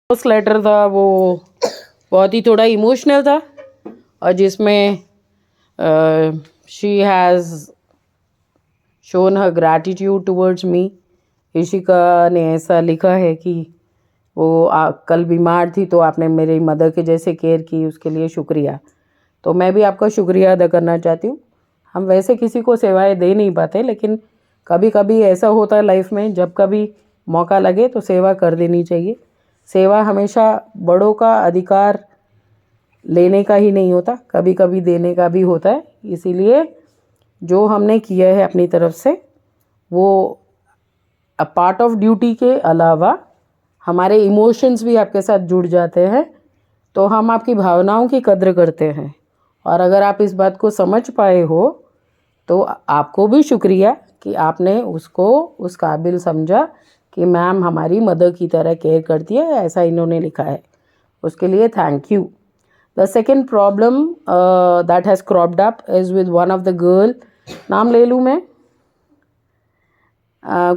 उस लेटर था वो बहुत ही थोड़ा इमोशनल था और जिसमें she has shown her gratitude towards me. Ishika ने ऐसा लिखा है कि वो कल बीमार थी तो आपने मेरी मदर के जैसे केयर की, उसके लिए शुक्रिया। तो मैं भी आपका शुक्रिया अदा करना चाहती हूँ। हम वैसे किसी को सेवाएं दे नहीं पाते, लेकिन कभी कभी ऐसा होता है लाइफ में, जब कभी मौका लगे तो सेवा कर देनी चाहिए। सेवा हमेशा बड़ों का अधिकार लेने का ही नहीं होता, कभी कभी देने का भी होता है। इसीलिए जो हमने किया है अपनी तरफ से वो अ पार्ट ऑफ ड्यूटी के अलावा हमारे इमोशंस भी आपके साथ जुड़ जाते हैं, तो हम आपकी भावनाओं की कद्र करते हैं। और अगर आप इस बात को समझ पाए हो तो आपको भी शुक्रिया कि आपने उसको उस काबिल समझा कि मैम हमारी मदर की तरह केयर करती है, ऐसा इन्होंने लिखा है, उसके लिए thank you. The second problem that has cropped up is with one of the girl. नाम ले लूँ मैं?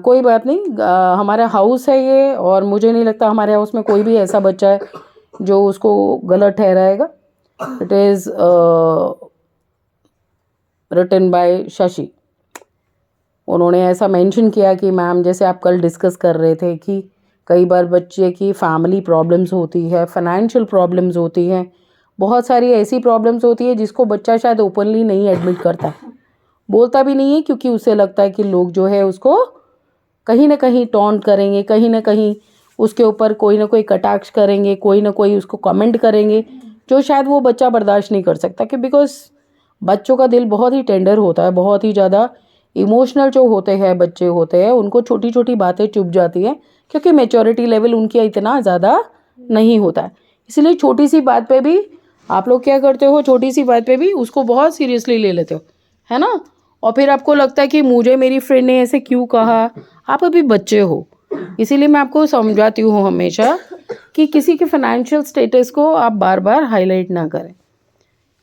कोई बात नहीं, हमारा हाउस है ये, और मुझे नहीं लगता हमारे हाउस में कोई भी ऐसा बच्चा है जो उसको गलत ठहराएगा। It is written by Shashi. उन्होंने ऐसा मेंशन किया कि मैम जैसे आप कल डिस्कस कर रहे थे कि कई बार बच्चे की फैमिली प्रॉब्लम्स होती है, फाइनेंशियल प्रॉब्लम्स होती हैं, बहुत सारी ऐसी प्रॉब्लम्स होती है जिसको बच्चा शायद ओपनली नहीं एडमिट करता, बोलता भी नहीं है, क्योंकि उसे लगता है कि लोग जो है उसको कहीं ना कहीं टॉन्ट करेंगे, कहीं ना कहीं उसके ऊपर कोई ना कोई कटाक्ष करेंगे, कोई ना कोई उसको कमेंट करेंगे, जो शायद वो बच्चा बर्दाश्त नहीं कर सकता। कि बिकॉज बच्चों का दिल बहुत ही टेंडर होता है, बहुत ही ज़्यादा इमोशनल जो होते हैं बच्चे होते हैं, उनको छोटी छोटी बातें चुभ जाती हैं, क्योंकि मैच्योरिटी लेवल उनकी इतना ज़्यादा नहीं होता है। इसलिए छोटी सी बात पे भी आप लोग क्या करते हो, छोटी सी बात पे भी उसको बहुत सीरियसली ले लेते हो, है ना। और फिर आपको लगता है कि मुझे मेरी फ्रेंड ने ऐसे क्यों कहा। आप अभी बच्चे हो, इसीलिए मैं आपको समझाती हूँ हमेशा कि किसी के फाइनेंशियल स्टेटस को आप बार बार हाईलाइट ना करें।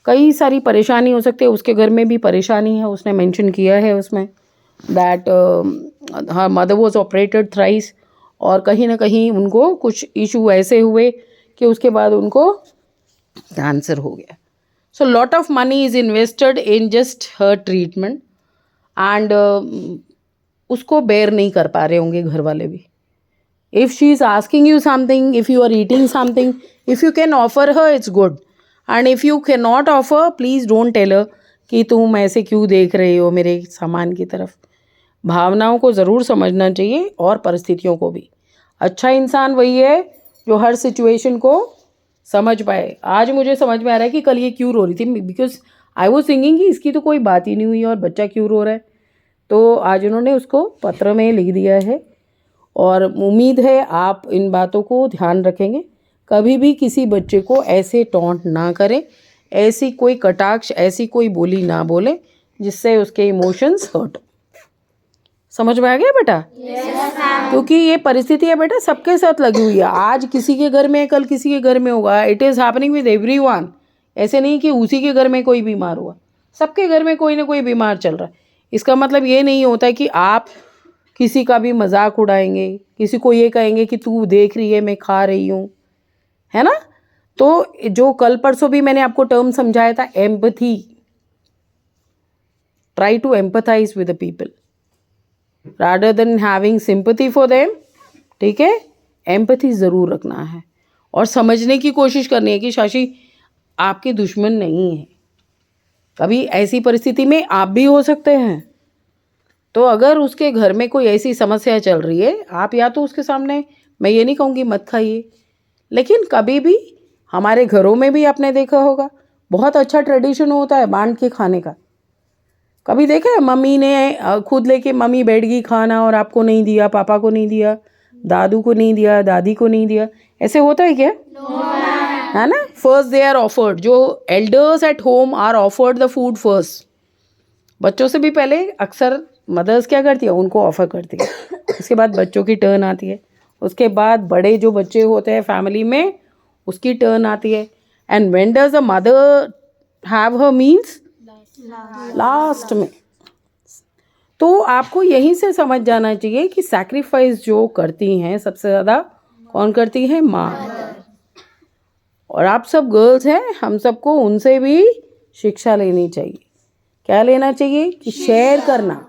कई सारी परेशानी हो सकती है, उसके घर में भी परेशानी है, उसने मेंशन किया है उसमें that her mother was operated thrice, और कहीं ना कहीं उनको कुछ इशू ऐसे हुए कि उसके बाद उनको कैंसर हो गया। So lot of money is invested in just her treatment, and उसको बेयर नहीं कर पा रहे होंगे घर वाले भी। If she is asking you something, if you are eating something, if you can offer her it's good, and if you can not offer please don't tell her कि तुम ऐसे क्यों देख रहे हो मेरे सामान की तरफ। भावनाओं को ज़रूर समझना चाहिए और परिस्थितियों को भी। अच्छा इंसान वही है जो हर सिचुएशन को समझ पाए। आज मुझे समझ में आ रहा है कि कल ये क्यों रो रही थी, बिकॉज आई वाज थिंकिंग कि इसकी तो कोई बात ही नहीं हुई और बच्चा क्यों रो रहा है। तो आज उन्होंने उसको पत्र में लिख दिया है, और उम्मीद है आप इन बातों को ध्यान रखेंगे। कभी भी किसी बच्चे को ऐसे टॉन्ट ना करें, ऐसी कोई कटाक्ष, ऐसी कोई बोली ना बोलें जिससे उसके इमोशंस हर्ट। समझ में आ गया बेटा? क्योंकि ये परिस्थिति है बेटा सबके साथ लगी हुई है। आज किसी के घर में, कल किसी के घर में होगा। It is happening with everyone. ऐसे नहीं कि उसी के घर में कोई बीमार हुआ, सबके घर में कोई ना कोई बीमार चल रहा है। इसका मतलब ये नहीं होता कि आप किसी का भी मजाक उड़ाएंगे, किसी को ये कहेंगे कि तू देख रही है मैं खा रही हूँ, है ना। तो जो कल परसों भी मैंने आपको टर्म समझाया था, empathy, try to empathize with the people rather than having sympathy for them. ठीक है, एम्पैथी ज़रूर रखना है और समझने की कोशिश करनी है कि शाशी आपके दुश्मन नहीं है। कभी ऐसी परिस्थिति में आप भी हो सकते हैं। तो अगर उसके घर में कोई ऐसी समस्या चल रही है, आप या तो उसके सामने, मैं ये नहीं कहूँगी मत खाइए, लेकिन कभी भी हमारे घरों में भी आपने देखा होगा बहुत अच्छा ट्रेडिशन होता है बांट के खाने का। कभी देखा है मम्मी ने खुद लेके मम्मी बैठ गई खाना और आपको नहीं दिया, पापा को नहीं दिया, दादू को नहीं दिया, दादी को नहीं दिया? ऐसे होता है क्या? है ना। फर्स्ट दे आर ऑफर्ड, जो elders at home are offered the food first. बच्चों से भी पहले अक्सर मदर्स क्या करती है, उनको ऑफर करती है, उसके बाद बच्चों की टर्न आती है, उसके बाद बड़े जो बच्चे होते हैं फैमिली में उसकी टर्न आती है। And when does the mother have her meals? Last में। तो आपको यहीं से समझ जाना चाहिए कि सैक्रिफाइस जो करती हैं सबसे ज़्यादा कौन करती है? माँ। और आप सब गर्ल्स हैं, हम सबको उनसे भी शिक्षा लेनी चाहिए। क्या लेना चाहिए कि शेयर करना,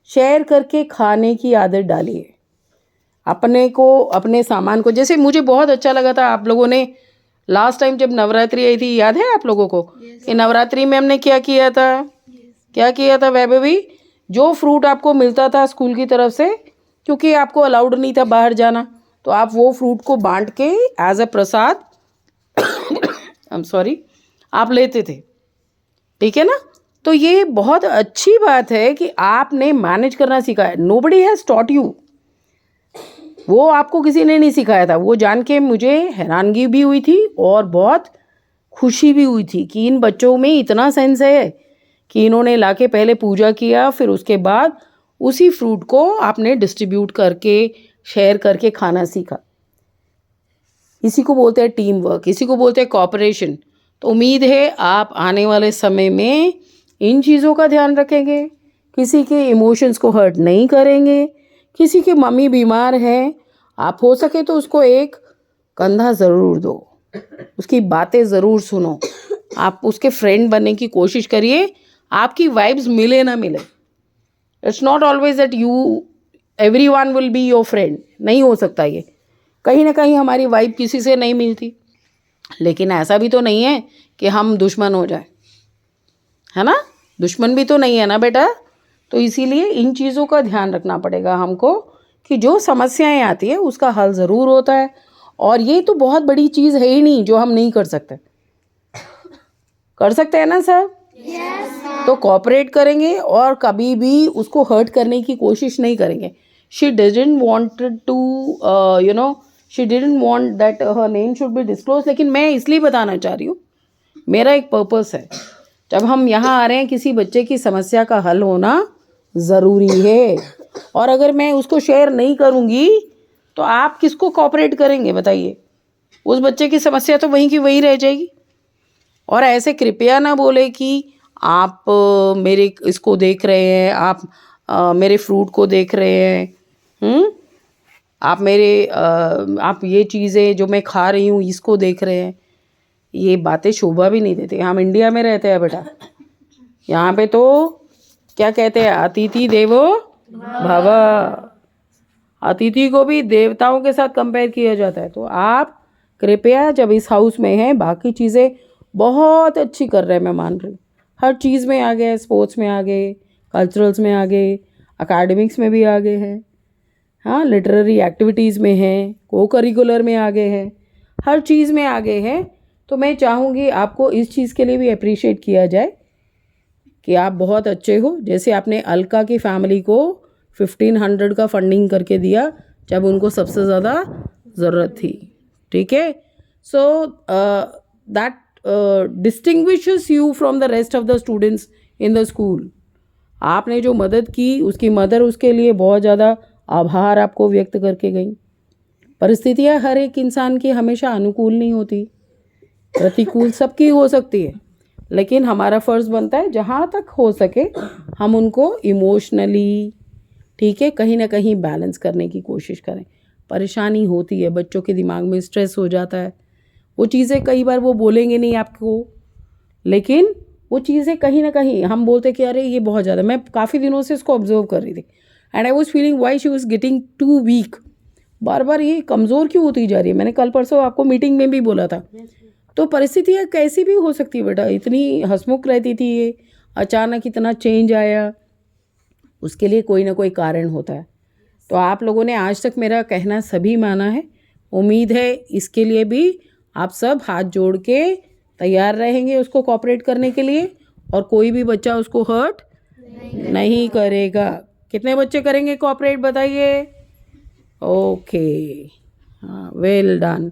शेयर करके खाने की आदत डालिए। अपने को, अपने सामान को, जैसे मुझे बहुत अच्छा लगा था आप लोगों ने लास्ट टाइम जब नवरात्रि आई थी, याद है आप लोगों को कि नवरात्रि में हमने क्या किया था? क्या किया था वैभवी? जो फ्रूट आपको मिलता था स्कूल की तरफ से, क्योंकि आपको अलाउड नहीं था बाहर जाना, तो आप वो फ्रूट को बांट के as a prasad I am sorry आप लेते थे, ठीक है ना? तो ये बहुत अच्छी बात है कि आपने मैनेज करना सीखा है। नोबडी हैज़ टॉट यू, वो आपको किसी ने नहीं सिखाया था। वो जान के मुझे हैरानगी भी हुई थी और बहुत खुशी भी हुई थी कि इन बच्चों में इतना सेंस है कि इन्होंने लाके पहले पूजा किया, फिर उसके बाद उसी फ्रूट को आपने डिस्ट्रीब्यूट करके, शेयर करके खाना सीखा। इसी को बोलते हैं टीम वर्क, इसी को बोलते हैं कॉपरेशन। तो उम्मीद है आप आने वाले समय में इन चीज़ों का ध्यान रखेंगे, किसी के इमोशंस को हर्ट नहीं करेंगे। किसी की मम्मी बीमार है, आप हो सके तो उसको एक कंधा ज़रूर दो, उसकी बातें ज़रूर सुनो, आप उसके फ्रेंड बनने की कोशिश करिए। आपकी वाइब्स मिले ना मिले, it's not always that you everyone will be your friend, नहीं हो सकता ये। कहीं ना कहीं हमारी वाइब किसी से नहीं मिलती, लेकिन ऐसा भी तो नहीं है कि हम दुश्मन हो जाए, है ना? दुश्मन भी तो नहीं है ना बेटा। तो इसीलिए इन चीज़ों का ध्यान रखना पड़ेगा हमको कि जो समस्याएं आती है उसका हल ज़रूर होता है। और ये तो बहुत बड़ी चीज़ है ही नहीं जो हम नहीं कर सकते, कर सकते हैं ना सर? तो कॉपरेट करेंगे और कभी भी उसको हर्ट करने की कोशिश नहीं करेंगे। She didn't wanted to she didn't want that her name should be disclose, लेकिन मैं इसलिए बताना चाह रही हूँ, मेरा एक पर्पस है। जब हम यहाँ आ रहे हैं, किसी बच्चे की समस्या का हल होना ज़रूरी है, और अगर मैं उसको शेयर नहीं करूँगी तो आप किसको कॉपरेट करेंगे बताइए? उस बच्चे की समस्या तो वहीं की वहीं रह जाएगी। और ऐसे कृपया ना बोले कि आप मेरे इसको देख रहे हैं, आप मेरे फ्रूट को देख रहे हैं, आप मेरे आप ये चीज़ें जो मैं खा रही हूँ इसको देख रहे हैं। ये बातें शोभा भी नहीं देती। हम इंडिया में रहते हैं बेटा, यहाँ पे तो क्या कहते हैं, अतिथि देवो भव, अतिथि को भी देवताओं के साथ कंपेयर किया जाता है। तो आप कृपया, जब इस हाउस में हैं, बाकी चीज़ें बहुत अच्छी कर रहे हैं, मैं मान रही हूँ, हर चीज़ में आ गए, स्पोर्ट्स में आ गए, कल्चरल्स में आ गए, एकेडमिक्स में भी आ गए हैं, हाँ, लिटरेरी एक्टिविटीज़ में हैं, को करिकुलर में आ गए हैं, हर चीज़ में आ गए हैं। तो मैं चाहूँगी आपको इस चीज़ के लिए भी अप्रिशिएट किया जाए कि आप बहुत अच्छे हो। जैसे आपने अलका की फैमिली को 1500 का फंडिंग करके दिया जब उनको सबसे ज़्यादा ज़रूरत थी, ठीक है? So that distinguishes you from the rest of the students in the school. आपने जो मदद की, उसकी मदर उसके लिए बहुत ज़्यादा आभार आपको व्यक्त करके गई। परिस्थितियाँ हर एक इंसान की हमेशा अनुकूल नहीं होती, प्रतिकूल सबकी हो सकती है, लेकिन हमारा फ़र्ज़ बनता है जहाँ तक हो सके हम उनको इमोशनली, ठीक है, कहीं ना कहीं बैलेंस करने की कोशिश करें। परेशानी होती है, बच्चों के दिमाग में स्ट्रेस हो जाता है, वो चीज़ें कई बार वो बोलेंगे नहीं आपको, लेकिन वो चीज़ें कहीं ना कहीं हम बोलते कि अरे ये बहुत ज़्यादा। मैं काफ़ी दिनों से इसको ऑब्जर्व कर रही थी and I was feeling why she was getting too weak, बार बार ये कमज़ोर क्यों होती जा रही है। मैंने कल परसों आपको मीटिंग में भी बोला था। तो परिस्थितियाँ कैसी भी हो सकती है बेटा, इतनी हंसमुख रहती थी, ये अचानक इतना चेंज आया, उसके लिए कोई ना कोई कारण होता है। तो आप लोगों ने आज तक मेरा कहना सभी माना है, उम्मीद है इसके लिए भी आप सब हाथ जोड़ के तैयार रहेंगे उसको कोऑपरेट करने के लिए, और कोई भी बच्चा उसको हर्ट नहीं करेगा। कितने बच्चे करेंगे कोऑपरेट बताइए? ओके, हाँ, वेल डन।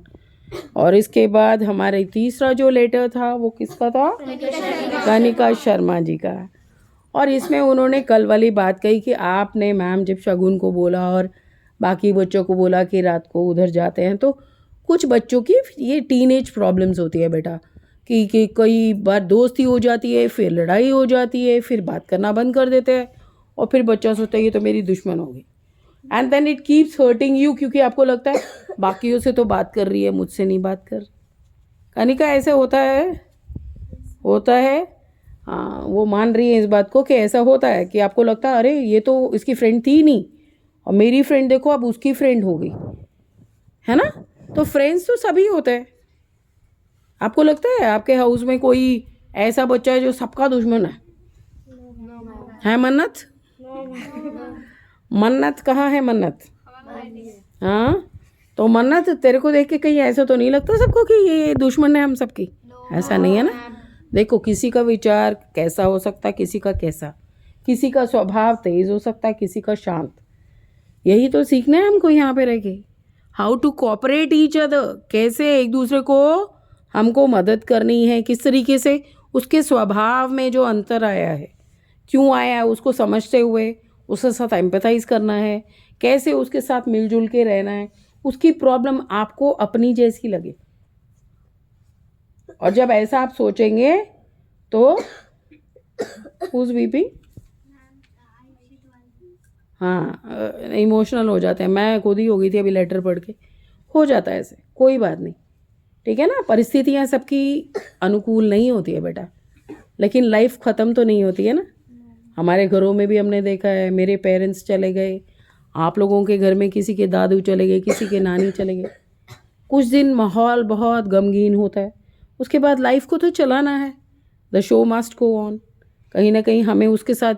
और इसके बाद हमारे तीसरा जो लेटर था वो किसका था? कनिका शर्मा जी का। और इसमें उन्होंने कल वाली बात कही कि आपने मैम जब शगुन को बोला और बाकी बच्चों को बोला कि रात को उधर जाते हैं, तो कुछ बच्चों की ये टीनेज प्रॉब्लम्स होती है बेटा कि कई बार दोस्ती हो जाती है, फिर लड़ाई हो जाती है, फिर बात करना बंद कर देते हैं, और फिर बच्चा सोचता है ये तो मेरी दुश्मन होगी, and then it keeps hurting you, क्योंकि आपको लगता है बाकियों से तो बात कर रही है, मुझसे नहीं बात कनिका ऐसे होता है। हाँ, वो मान रही है इस बात को कि ऐसा होता है कि आपको लगता है अरे ये तो इसकी फ्रेंड थी नहीं, और मेरी फ्रेंड देखो अब उसकी फ्रेंड हो गई, है ना। तो फ्रेंड्स तो सभी होते हैं। आपको लगता है आपके हाउस में कोई ऐसा बच्चा है जो सबका दुश्मन है मन्नत? मन्नत कहाँ है मन्नत? हाँ, तो मन्नत तेरे को देख के कहीं ऐसा तो नहीं लगता सबको कि ये दुश्मन है हम सबकी? ऐसा नहीं है ना। देखो, किसी का विचार कैसा हो सकता है, किसी का कैसा, किसी का स्वभाव तेज हो सकता है, किसी का शांत। यही तो सीखना है हमको यहाँ पे रह के, how to cooperate each other, कैसे एक दूसरे को हमको मदद करनी है, किस तरीके से उसके स्वभाव में जो अंतर आया है, क्यों आया है, उसको समझते हुए उसके साथ एम्पैथाइज करना है, कैसे उसके साथ मिलजुल के रहना है, उसकी प्रॉब्लम आपको अपनी जैसी लगे। और जब ऐसा आप सोचेंगे तो उस बीपी हाँ इमोशनल हो जाते हैं। मैं खुद ही हो गई थी अभी लेटर पढ़ के। हो जाता है ऐसे, कोई बात नहीं, ठीक है ना। परिस्थितियाँ सबकी अनुकूल नहीं होती है बेटा, लेकिन लाइफ ख़त्म तो नहीं होती है ना। हमारे घरों में भी हमने देखा है, मेरे पेरेंट्स चले गए, आप लोगों के घर में किसी के दादू चले गए, किसी के नानी चले गए, कुछ दिन माहौल बहुत गमगीन होता है, उसके बाद लाइफ को तो चलाना है, the show must go on. कहीं ना कहीं हमें उसके साथ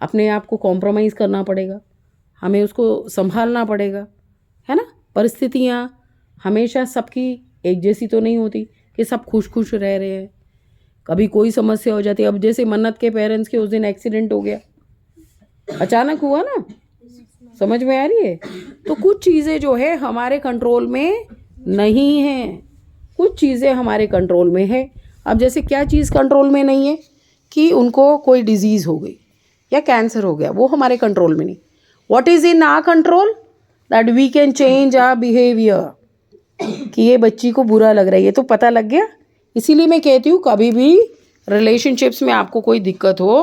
अपने आप को कॉम्प्रोमाइज़ करना पड़ेगा, हमें उसको संभालना पड़ेगा, है ना। परिस्थितियाँ हमेशा सबकी एक जैसी तो नहीं होती कि सब खुश खुश रह रहे हैं, कभी कोई समस्या हो जाती है। अब जैसे मन्नत के पेरेंट्स के उस दिन एक्सीडेंट हो गया, अचानक हुआ ना, समझ में आ रही है। तो कुछ चीज़ें जो है हमारे कंट्रोल में नहीं है, कुछ चीज़ें हमारे कंट्रोल में है। अब जैसे क्या चीज़ कंट्रोल में नहीं है कि उनको कोई डिजीज़ हो गई या कैंसर हो गया, वो हमारे कंट्रोल में नहीं। What is in our control, that we can change our behaviour. कि ये बच्ची को बुरा लग रहा है, ये तो पता लग गया। इसीलिए मैं कहती हूँ कभी भी रिलेशनशिप्स में आपको कोई दिक्कत हो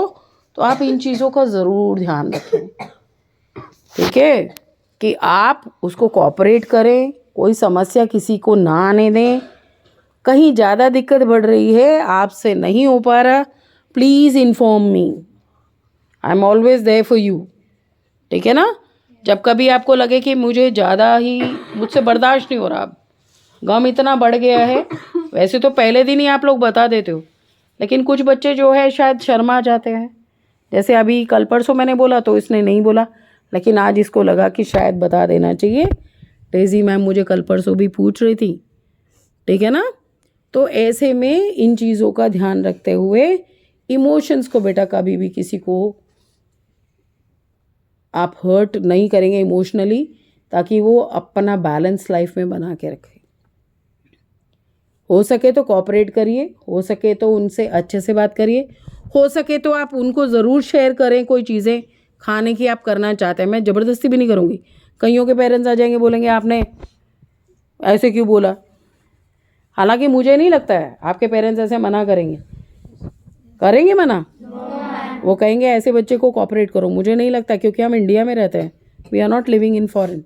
तो आप इन चीज़ों का ज़रूर ध्यान रखें, ठीक है, कि आप उसको कोऑपरेट करें, कोई समस्या किसी को ना आने दें। कहीं ज़्यादा दिक्कत बढ़ रही है, आपसे नहीं हो पा रहा, please inform me, I am always there for you, ठीक है ना। जब कभी आपको लगे कि मुझे ज़्यादा ही मुझसे बर्दाश्त नहीं हो रहा, गम इतना बढ़ गया है, वैसे तो पहले दिन ही आप लोग बता देते हो, लेकिन कुछ बच्चे जो है शायद शर्मा जाते हैं। जैसे अभी कल परसों मैंने बोला तो इसने नहीं बोला, लेकिन आज इसको लगा कि शायद बता देना चाहिए। डेजी मैम मुझे कल परसों भी पूछ रही थी, ठीक है ना। तो ऐसे में इन चीज़ों का ध्यान रखते हुए इमोशंस को बेटा कभी भी किसी को आप हर्ट नहीं करेंगे इमोशनली, ताकि वो अपना बैलेंस लाइफ में बना के रखे। हो सके तो कोऑपरेट करिए, हो सके तो उनसे अच्छे से बात करिए, हो सके तो आप उनको ज़रूर शेयर करें कोई चीज़ें खाने की आप करना चाहते हैं। मैं ज़बरदस्ती भी नहीं करूँगी। कईयों के पेरेंट्स आ जाएंगे, बोलेंगे आपने ऐसे क्यों बोला। हालांकि मुझे नहीं लगता है आपके पेरेंट्स ऐसे मना करेंगे मना। वो कहेंगे ऐसे बच्चे को कोऑपरेट करो, मुझे नहीं लगता, क्योंकि हम इंडिया में रहते हैं, we are not living in foreign.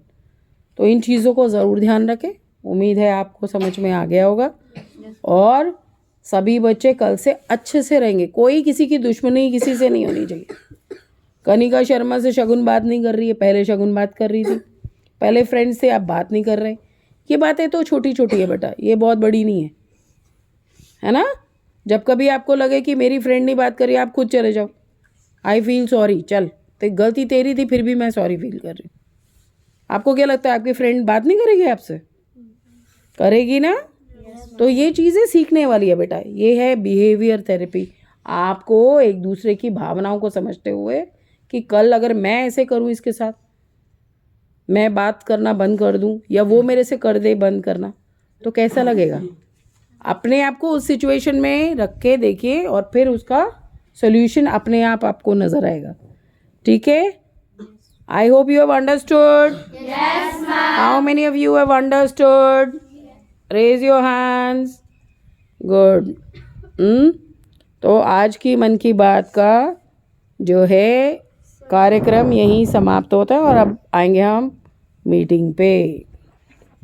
तो इन चीज़ों को ज़रूर ध्यान रखें। उम्मीद है आपको समझ में आ गया होगा, और सभी बच्चे कल से अच्छे से रहेंगे। कोई किसी की दुश्मनी किसी से नहीं होनी चाहिए। कनिका शर्मा से शगुन बात नहीं कर रही है, पहले शगुन बात कर रही थी, पहले फ्रेंड्स से आप बात नहीं कर रहे। ये बातें तो छोटी छोटी है बेटा, ये बहुत बड़ी नहीं है ना। जब कभी आपको लगे कि मेरी फ्रेंड नहीं बात कर रही, आप खुद चले जाओ, आई फील सॉरी, चल तो गलती तेरी थी, फिर भी मैं सॉरी फील कर रही हूँ। आपको क्या लगता है आपकी फ्रेंड बात नहीं करेगी आपसे? करेगी ना। तो ये चीज़ें सीखने वाली है बेटा, ये है बिहेवियर थेरेपी। आपको एक दूसरे की भावनाओं को समझते हुए कि कल अगर मैं ऐसे करूँ इसके साथ, मैं बात करना बंद कर दूँ या वो मेरे से कर दे बंद करना, तो कैसा लगेगा। अपने आप को उस सिचुएशन में रख के देखिए, और फिर उसका सोल्यूशन अपने आप आपको नज़र आएगा, ठीक है। I hope you have understood. Yes, ma'am. How many of you have understood? Raise your hands. Good. तो आज की मन की बात का जो है कार्यक्रम यहीं समाप्त होता है, और अब आएंगे हम मीटिंग पे।